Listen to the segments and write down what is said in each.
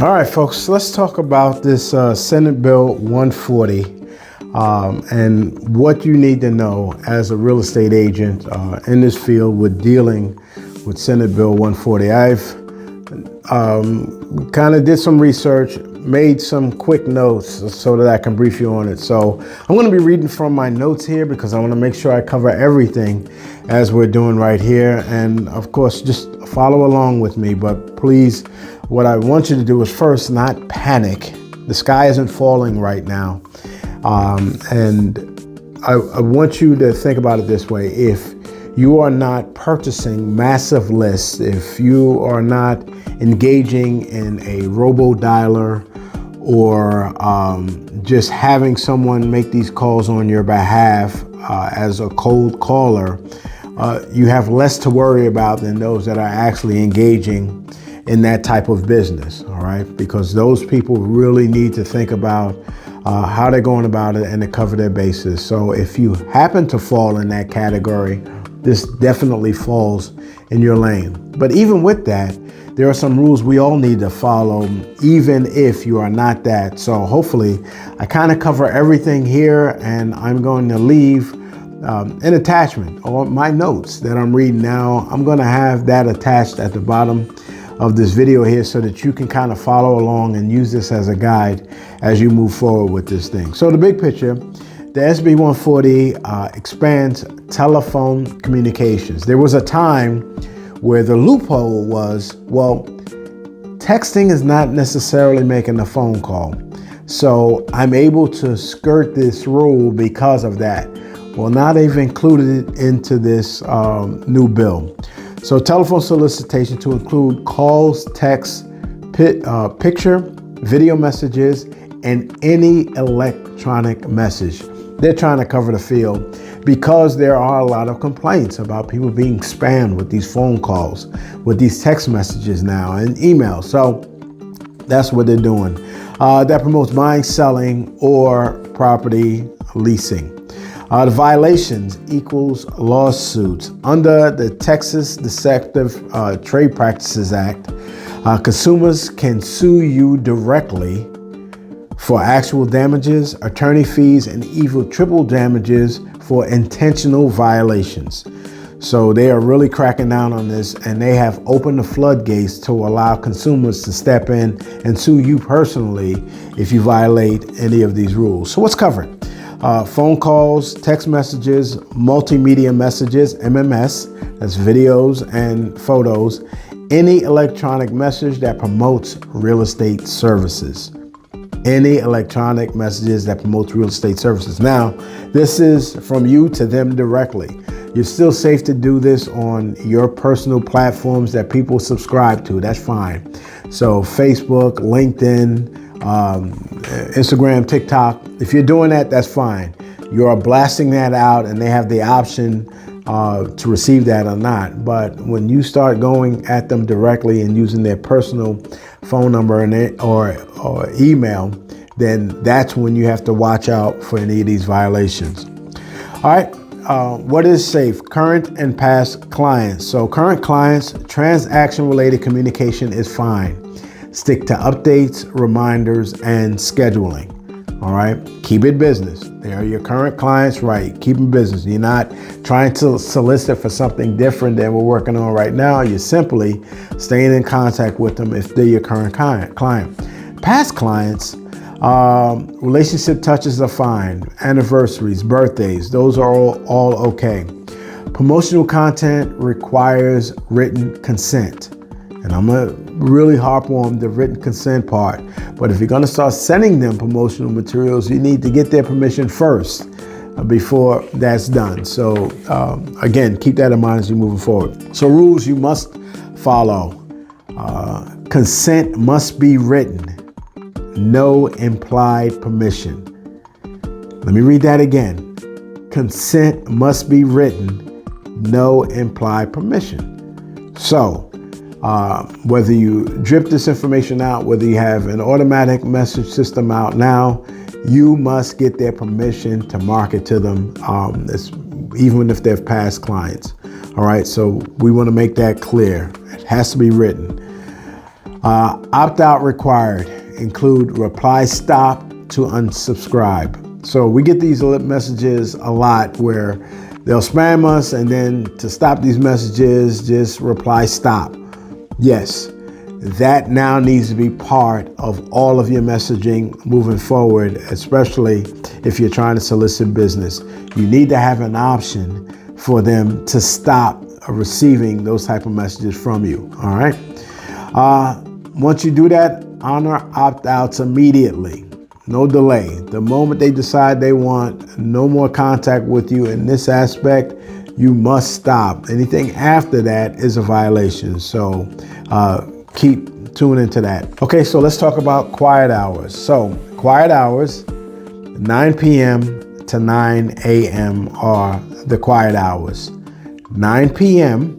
All right, folks, let's talk about this Senate Bill 140 and what you need to know as a real estate agent in this field with dealing with Senate Bill 140. I've kind of did some research, made some quick notes so that I can brief you on it. So I'm going to be reading from my notes here because I want to make sure I cover everything as we're doing right here. And of course, just follow along with me, but please, what I want you to do is first not panic. The sky isn't falling right now. And I want you to think about it this way. If you are not purchasing massive lists, if you are not engaging in a robo-dialer or just having someone make these calls on your behalf as a cold caller, you have less to worry about than those that are actually engaging in that type of business, all right? Because those people really need to think about how they're going about it and to cover their bases. So if you happen to fall in that category, this definitely falls in your lane. But even with that, there are some rules we all need to follow, even if you are not that. So hopefully I kind of cover everything here, and I'm going to leave an attachment or my notes that I'm reading now. I'm going to have that attached at the bottom of this video here so that you can kind of follow along and use this as a guide as you move forward with this thing. So the big picture, the SB 140 expands telephone communications. There was a time where the loophole was, well, texting is not necessarily making a phone call. So I'm able to skirt this rule because of that. Well, now they've included it into this new bill. So telephone solicitation to include calls, texts, picture, video messages, and any electronic message. They're trying to cover the field because there are a lot of complaints about people being spammed with these phone calls, with these text messages now and emails. So that's what they're doing. That promotes buying, selling, or property leasing. The violations equals lawsuits. Under the Texas Deceptive Trade Practices Act, consumers can sue you directly for actual damages, attorney fees, and even triple damages for intentional violations. So they are really cracking down on this, and they have opened the floodgates to allow consumers to step in and sue you personally if you violate any of these rules. So what's covered? Phone calls, text messages, multimedia messages, MMS, that's videos and photos, any electronic message that promotes real estate services. Any electronic messages that promotes real estate services. Now, this is from you to them directly. You're still safe to do this on your personal platforms that people subscribe to. That's fine. So Facebook, LinkedIn, Instagram, TikTok. If you're doing that, that's fine. You're blasting that out, and they have the option to receive that or not. But when you start going at them directly and using their personal phone number and or email, then that's when you have to watch out for any of these violations. All right. What is safe? Current and past clients. So current clients, transaction-related communication is fine. Stick to updates, reminders, and scheduling. All right. Keep it business. They are your current clients, right? Keep them business. You're not trying to solicit for something different than we're working on right now. You're simply staying in contact with them if they're your current client. Past clients, relationship touches are fine. Anniversaries, birthdays, those are all okay. Promotional content requires written consent. And I'm going to really harp on the written consent part. But if you're going to start sending them promotional materials, you need to get their permission first before that's done. So again, keep that in mind as you're moving forward. So rules you must follow. Consent must be written. No implied permission. Let me read that again. Consent must be written. No implied permission. So whether you drip this information out, whether you have an automatic message system out now, you must get their permission to market to them, even if they're past clients. All right, so we want to make that clear. It has to be written. Opt-out required include reply stop to unsubscribe. So we get these messages a lot where they'll spam us, and then to stop these messages, just reply stop. Yes, that now needs to be part of all of your messaging moving forward, especially if you're trying to solicit business. You need to have an option for them to stop receiving those type of messages from you. All right. Once you do that, honor opt-outs immediately. No delay. The moment they decide they want no more contact with you in this aspect, you must stop. Anything after that is a violation. So keep tuning into that. Okay, so let's talk about quiet hours. So quiet hours, 9 p.m. to 9 a.m. are the quiet hours. 9 p.m.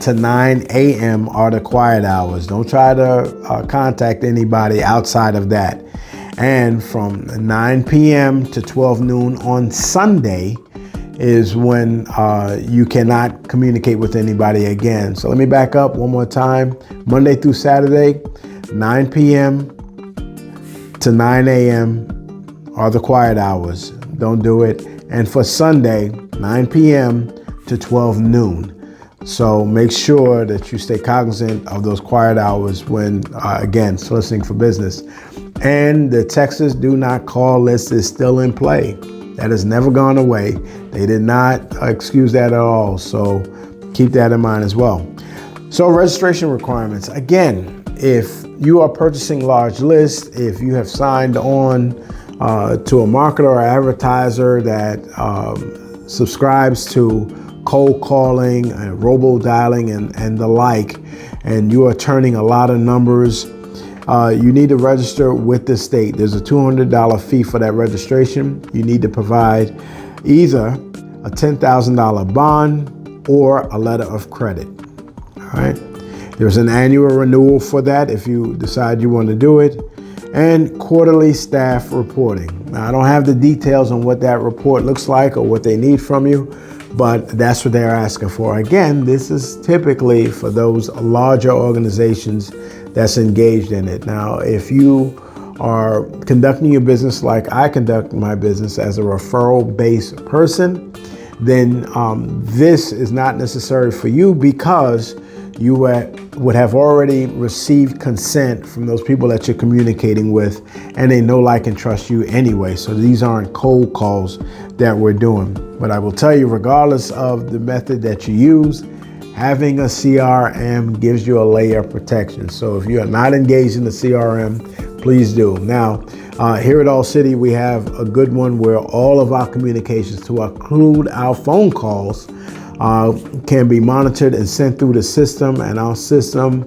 to 9 a.m. are the quiet hours. Don't try to contact anybody outside of that. And from 9 p.m. to 12 noon on Sunday is when you cannot communicate with anybody again. So let me back up one more time. Monday through Saturday, 9 p.m. to 9 a.m. are the quiet hours. Don't do it. And for Sunday, 9 p.m. to 12 noon. So make sure that you stay cognizant of those quiet hours when, again, soliciting for business. And the Texas do not call list is still in play. That has never gone away. They did not excuse that at all. So keep that in mind as well. So registration requirements. Again, if you are purchasing large lists, if you have signed on to a marketer or advertiser that subscribes to cold calling and robo-dialing and the like, and you are turning a lot of numbers, you need to register with the state. There's a $200 fee for that registration. You need to provide either a $10,000 bond or a letter of credit. All right. There's an annual renewal for that if you decide you want to do it, and quarterly staff reporting. Now, I don't have the details on what that report looks like or what they need from you, but that's what they're asking for. Again, this is typically for those larger organizations that's engaged in it. Now, if you are conducting your business like I conduct my business as a referral-based person, then this is not necessary for you because you would have already received consent from those people that you're communicating with, and they know, like, and trust you anyway. So these aren't cold calls that we're doing. But I will tell you, regardless of the method that you use, having a CRM gives you a layer of protection. So if you are not engaged in the CRM, please do. Now, here at All City, we have a good one where all of our communications, to include our phone calls, can be monitored and sent through the system, and our system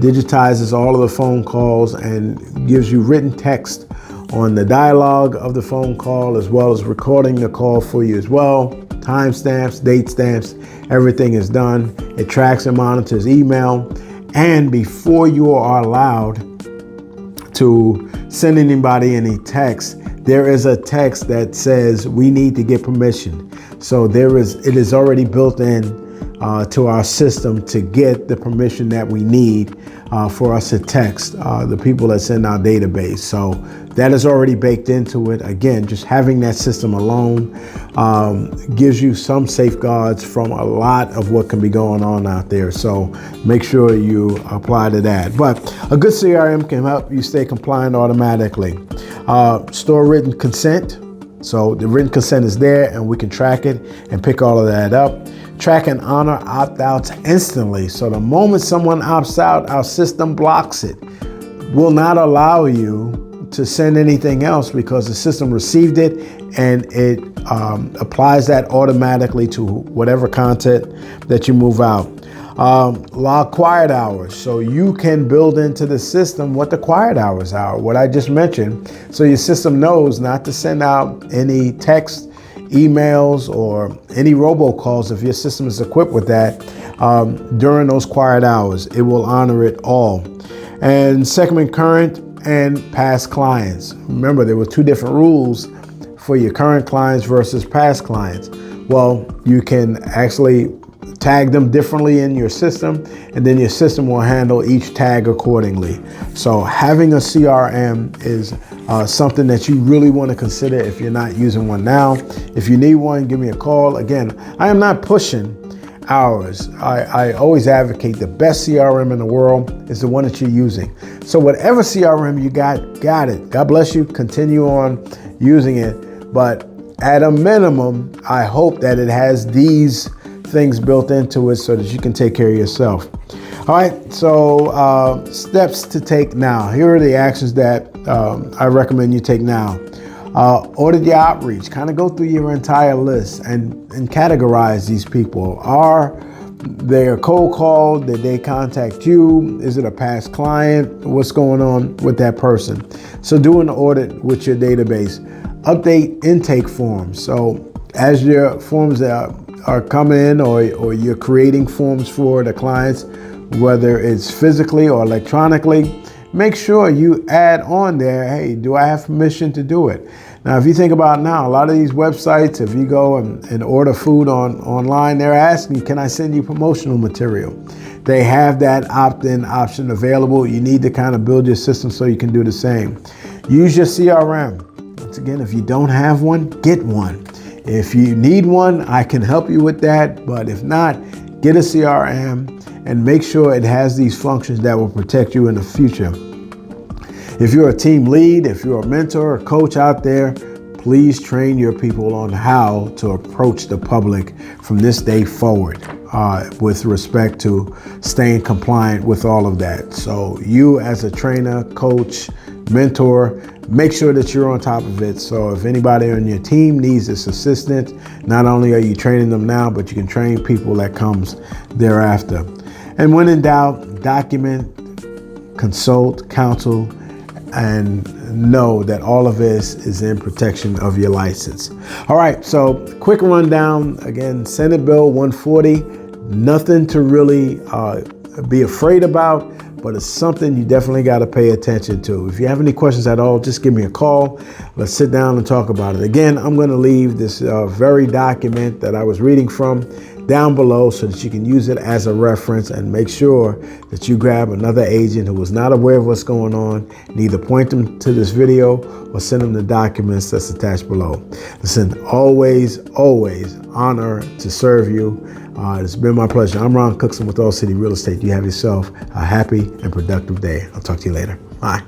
digitizes all of the phone calls and gives you written text on the dialogue of the phone call, as well as recording the call for you as well. Timestamps, date stamps, everything is done. It tracks and monitors email. And before you are allowed to send anybody any text, there is a text that says we need to get permission. So it is already built in to our system to get the permission that we need for us to text the people that's in our database. So that is already baked into it. Again, just having that system alone gives you some safeguards from a lot of what can be going on out there. So make sure you apply to that. But a good CRM can help you stay compliant automatically. Store written consent. So the written consent is there, and we can track it and pick all of that up. Track and honor opt-outs instantly. So the moment someone opts out, our system blocks it. Will not allow you to send anything else because the system received it, and it applies that automatically to whatever content that you move out. Log quiet hours. So you can build into the system what the quiet hours are, what I just mentioned. So your system knows not to send out any text, emails, or any robocalls if your system is equipped with that during those quiet hours. It will honor it all. And second, current and past clients. Remember, there were two different rules for your current clients versus past clients. Well, you can actually tag them differently in your system, and then your system will handle each tag accordingly. So having a CRM is something that you really want to consider if you're not using one now. If you need one, give me a call. Again, I am not pushing ours. I always advocate the best CRM in the world is the one that you're using. So whatever CRM you got it. God bless you. Continue on using it. But at a minimum, I hope that it has these things built into it so that you can take care of yourself. All right, so steps to take now. Here are the actions that I recommend you take now. Audit your outreach. Kind of go through your entire list and categorize these people. Are they a cold call? Did they contact you? Is it a past client? What's going on with that person? So do an audit with your database. Update intake forms. So as your forms are coming in, or you're creating forms for the clients, whether it's physically or electronically, make sure you add on there, hey, do I have permission to do it? Now, if you think about now, a lot of these websites, if you go and order food online, they're asking you, can I send you promotional material? They have that opt-in option available. You need to kind of build your system so you can do the same. Use your CRM. Once again, if you don't have one, get one. If you need one, I can help you with that. But if not, get a CRM and make sure it has these functions that will protect you in the future. If you're a team lead, if you're a mentor or coach out there, please train your people on how to approach the public from this day forward with respect to staying compliant with all of that. So you as a trainer, coach, mentor, make sure that you're on top of it. So if anybody on your team needs this assistance, not only are you training them now, but you can train people that comes thereafter. And when in doubt, document, consult, counsel, and know that all of this is in protection of your license. All right, so quick rundown. Again, Senate Bill 140, nothing to really be afraid about, but it's something you definitely got to pay attention to. If you have any questions at all, just give me a call. Let's sit down and talk about it. Again, I'm going to leave this very document that I was reading from down below so that you can use it as a reference, and make sure that you grab another agent who was not aware of what's going on and either point them to this video or send them the documents that's attached below. Listen, always honor to serve you. It's been my pleasure. I'm Ron Cookson with All City Real Estate. You have yourself a happy and productive day. I'll talk to you later. Bye.